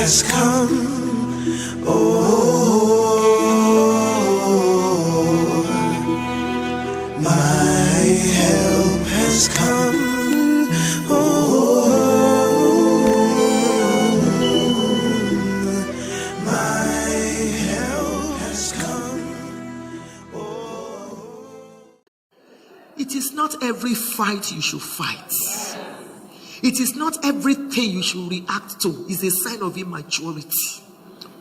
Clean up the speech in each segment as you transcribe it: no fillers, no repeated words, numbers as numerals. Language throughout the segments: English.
has come. Oh, my help has come. Oh, my help has come. Oh. It is not every fight you should fight. It is not everything you should react to. It's a sign of immaturity.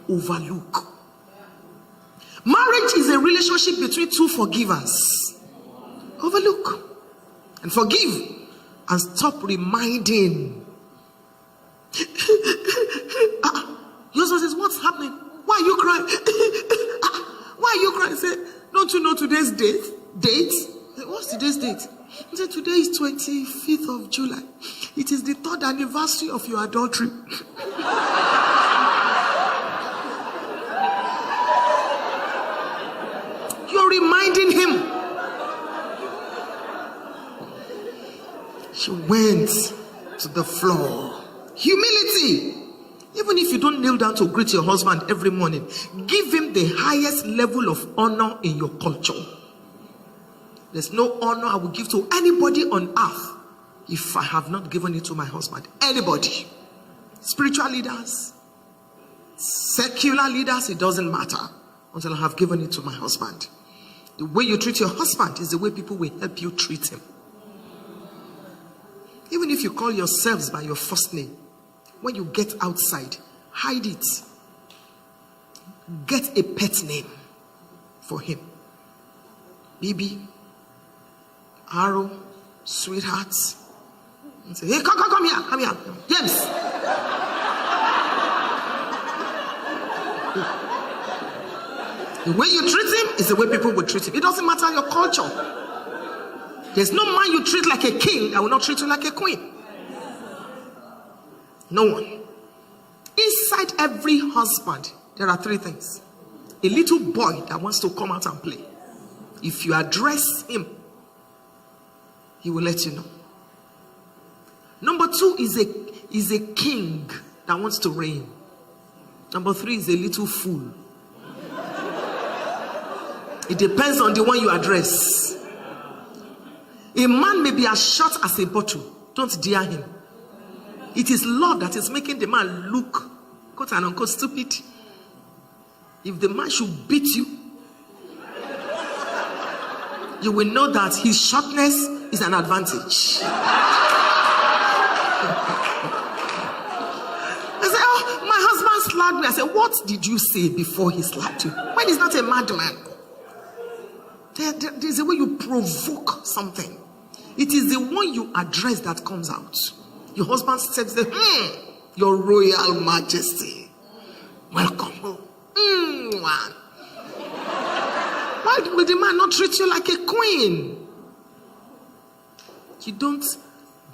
Overlook. Marriage is a relationship between two forgivers. Overlook and forgive and stop reminding. Your husband says, what's happening? Why are you crying? Why are you crying? Say, don't you know today's date? What's today's date? He said, today is 25th of July. It is the 3rd anniversary of your adultery. You're reminding him. She went to the floor. Humility. Even if you don't kneel down to greet your husband every morning, give him the highest level of honor in your culture. There's no honor I will give to anybody on earth if I have not given it to my husband. Anybody. Spiritual leaders, secular leaders, it doesn't matter until I have given it to my husband. The way you treat your husband is the way people will help you treat him. Even if you call yourselves by your first name, when you get outside, hide it. Get a pet name for him. Baby, Arrow, sweetheart. And say, hey, come here, James. The way you treat him is the way people will treat him. It doesn't matter your culture. There's no man you treat like a king, I will not treat you like a queen. No one. Inside every husband, there are 3 things. A little boy that wants to come out and play. If you address him, he will let you know. Number 2 is a king that wants to reign. Number 3 is a little fool. It depends on the one you address. A man may be as short as a bottle. Don't dare him. It is love that is making the man look, quote and unquote, stupid. If the man should beat you, you will know that his shortness is an advantage. I say, oh, my husband slapped me. I said, what did you say before he slapped you? When he's not a madman. There's a way you provoke something. It is the one you address that comes out. Your husband steps there, your royal majesty. Welcome home. Why would the man not treat you like a queen? You don't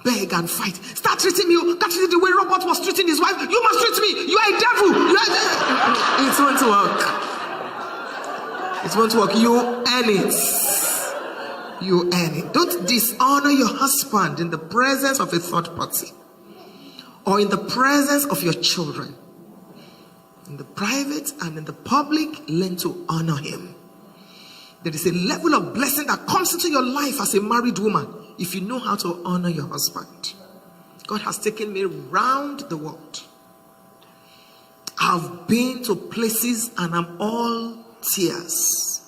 beg and fight. Start treating you. Start treating the way Robert was treating his wife. You must treat me. You are a devil. It won't work. It won't work. You earn it. You earn it. Don't dishonor your husband in the presence of a third party or in the presence of your children. In the private and in the public, learn to honor him. There is a level of blessing that comes into your life as a married woman if you know how to honor your husband. God has taken me around the world. I've been to places and I'm all tears.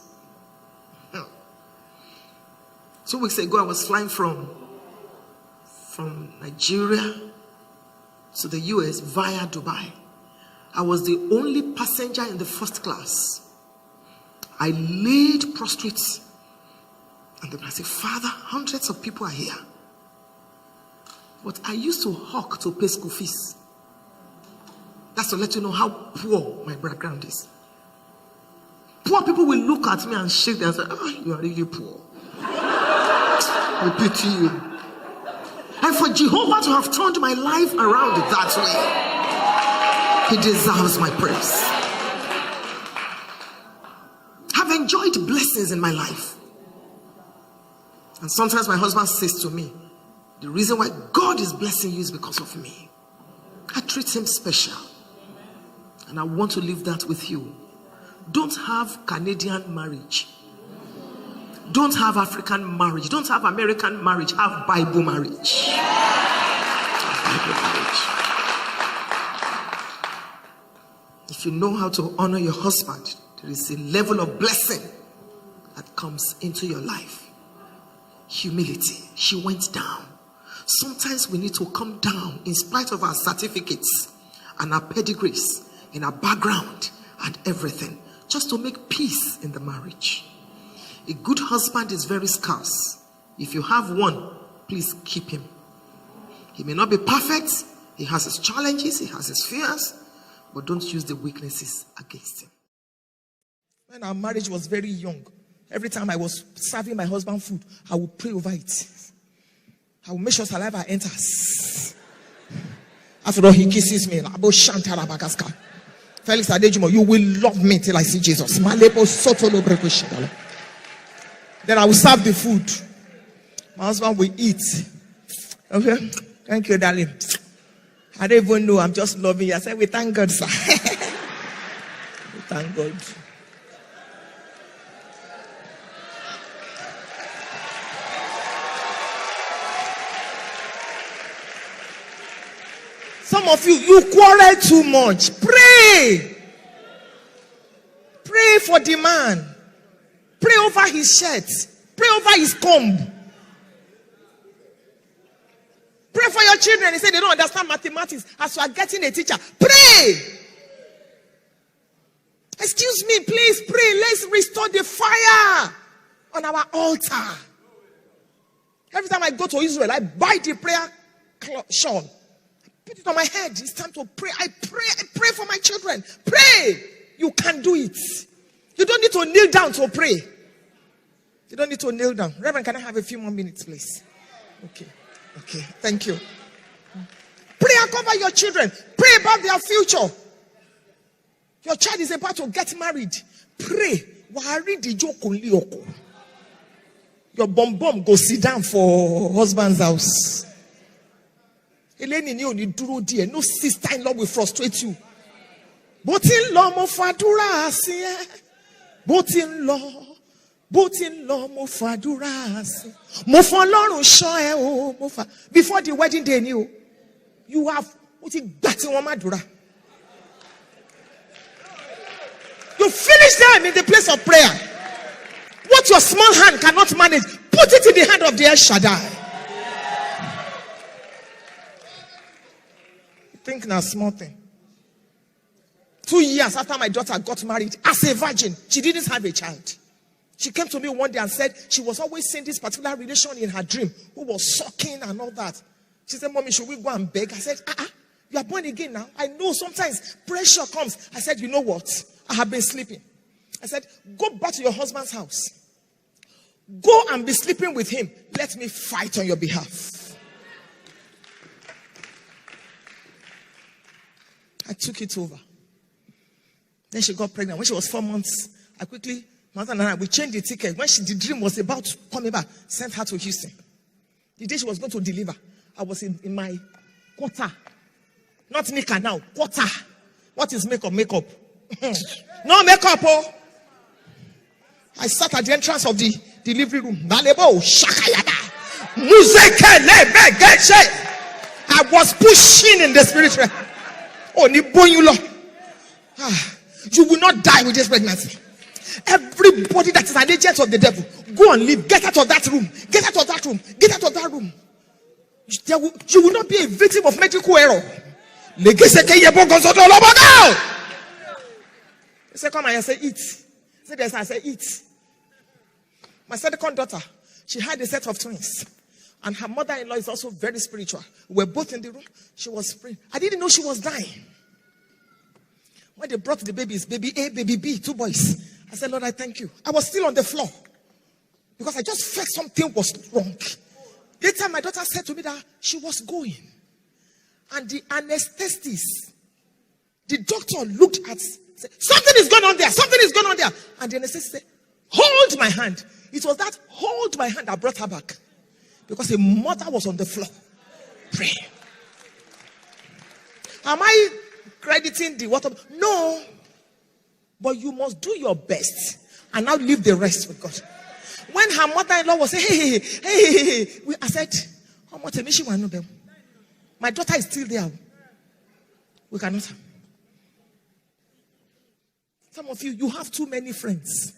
2 weeks ago, I was flying from Nigeria to the US via Dubai. I was the only passenger in the first class. I laid prostrate. And then I said, Father, hundreds of people are here. But I used to hawk to pay school fees. That's to let you know how poor my background is. Poor people will look at me and shake their heads and say, you are really poor. I pity you. And for Jehovah to have turned my life around that way, he deserves my praise. I've enjoyed blessings in my life. And sometimes my husband says to me, the reason why God is blessing you is because of me. I treat him special. And I want to leave that with you. Don't have Canadian marriage. Don't have African marriage. Don't have American marriage. Have Bible marriage. Bible marriage. If you know how to honor your husband, there is a level of blessing that comes into your life. Humility. She went down. Sometimes we need to come down in spite of our certificates and our pedigrees, in our background and everything, just to make peace in the marriage. A good husband is very scarce. If you have one, please keep him. He may not be perfect. He has his challenges. He has his fears. But don't use the weaknesses against him. When our marriage was very young, every time I was serving my husband food, I would pray over it. I will make sure saliva enters. After all, he kisses me. Felix Adejumo, you will love me till I see Jesus. Then I will serve the food. My husband will eat. Okay? Thank you, darling. I don't even know. I'm just loving you. I said, we thank God, sir. We thank God. Some of you quarrel too much. Pray. Pray for the man. Pray over his shirt. Pray over his comb. Pray for your children. They say they don't understand mathematics. As you are getting a teacher, pray. Excuse me, please pray. Let's restore the fire on our altar. Every time I go to Israel, I buy the prayer shawl. Put it on my head. It's time to pray. I pray for my children. Pray. You can do it. You don't need to kneel down to pray. You don't need to kneel down. Reverend, can I have a few more minutes, please? Okay. Thank you. Pray and cover your children. Pray about their future. Your child is about to get married. Pray. Your bum go sit down for husband's house. No sister-in-law will frustrate you. Both-in-law mo fadura asi. Both-in-law mo fadura asi. Mo fọlọ́run ṣọ́ ẹ o mo fa. Before the wedding day you have you finish them in the place of prayer. What your small hand cannot manage, put it in the hand of the El Shaddai. Think now, small thing. 2 years after my daughter got married as a virgin, she didn't have a child. She came to me one day and said she was always seeing this particular relation in her dream who was sucking and all that. She said, Mommy, should we go and beg? I said, you are born again now. I know sometimes pressure comes. I said, you know what? I have been sleeping. I said, go back to your husband's house. Go and be sleeping with him. Let me fight on your behalf. I took it over. Then she got pregnant. When she was 4 months, my husband and I, we changed the ticket. When the dream was about coming back, sent her to Houston. The day she was going to deliver, I was in my quarter. Not nika now, quarter. What is makeup? Makeup. No makeup, oh. I sat at the entrance of the delivery room. I was pushing in the spirit realm. Oh, you will not die with this pregnancy. Everybody that is an agent of the devil, go and leave. Get out of that room. Get out of that room. Get out of that room. You will not be a victim of medical error. They say, come and I say, eat. Say this, I say, eat. My second daughter, she had a set of twins. And her mother-in-law is also very spiritual. We were both in the room. She was praying. I didn't know she was dying. When they brought the babies, baby A, baby B, 2 boys. I said, Lord, I thank you. I was still on the floor. Because I just felt something was wrong. Later, my daughter said to me that she was going. And the anesthetist, the doctor looked at, said, something is going on there. Something is going on there. And the anesthetist said, hold my hand. It was that hold my hand that brought her back. Because a mother was on the floor. Pray. Am I crediting the water. No. But you must do your best and now leave the rest with God. When her mother-in-law was saying, hey, I said, my daughter is still there. We cannot. Some of you have too many friends.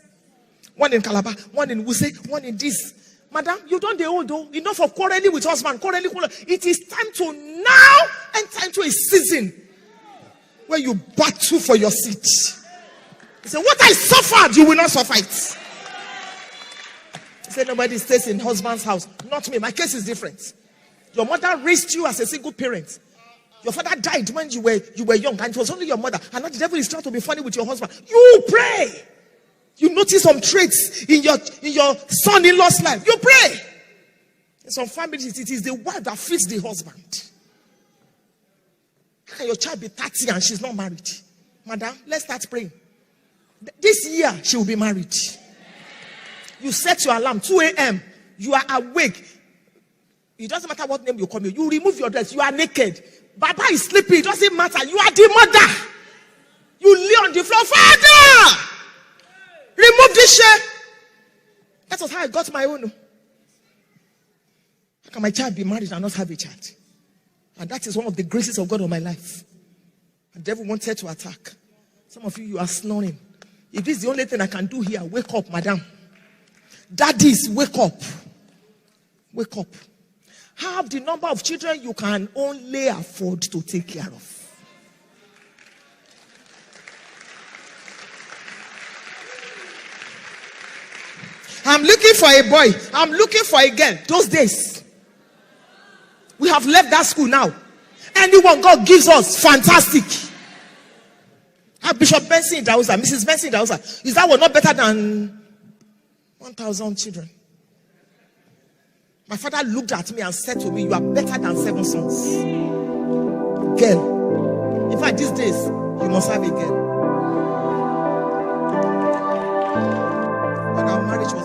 One in Calabar, one in Wuse, one in this. Madam, you don't the old though. Enough of quarreling with husband, quarreling. It is time to now enter into a season where you battle for your seat. He said, what I suffered, you will not suffer it. He said, nobody stays in husband's house. Not me. My case is different. Your mother raised you as a single parent. Your father died when you were young, and it was only your mother. And now the devil is trying to be funny with your husband. You pray. You notice some traits in your son-in-law's life. You pray. In some families, it is the wife that feeds the husband. How can your child be 30 and she's not married? Madam, let's start praying. This year, she will be married. You set your alarm, 2 a.m. You are awake. It doesn't matter what name you call me. You remove your dress. You are naked. Baba is sleeping. It doesn't matter. You are the mother. You lay on the floor. Father! Remove this chair. That was how I got my own. How can my child be married and not have a child? And that is one of the graces of God on my life. The devil wanted to attack. Some of you are snoring. If this is the only thing I can do here, wake up, madam. Daddies, wake up. Wake up. Have the number of children you can only afford to take care of. I'm looking for a boy. I'm looking for a girl. Those days. We have left that school now. Anyone God gives us, fantastic. Bishop Benson in Dausa, Mrs. Benson in Dausa. Is that one not better than 1,000 children? My father looked at me and said to me, you are better than 7 sons. Girl. In fact, these days, you must have a girl. When our marriage was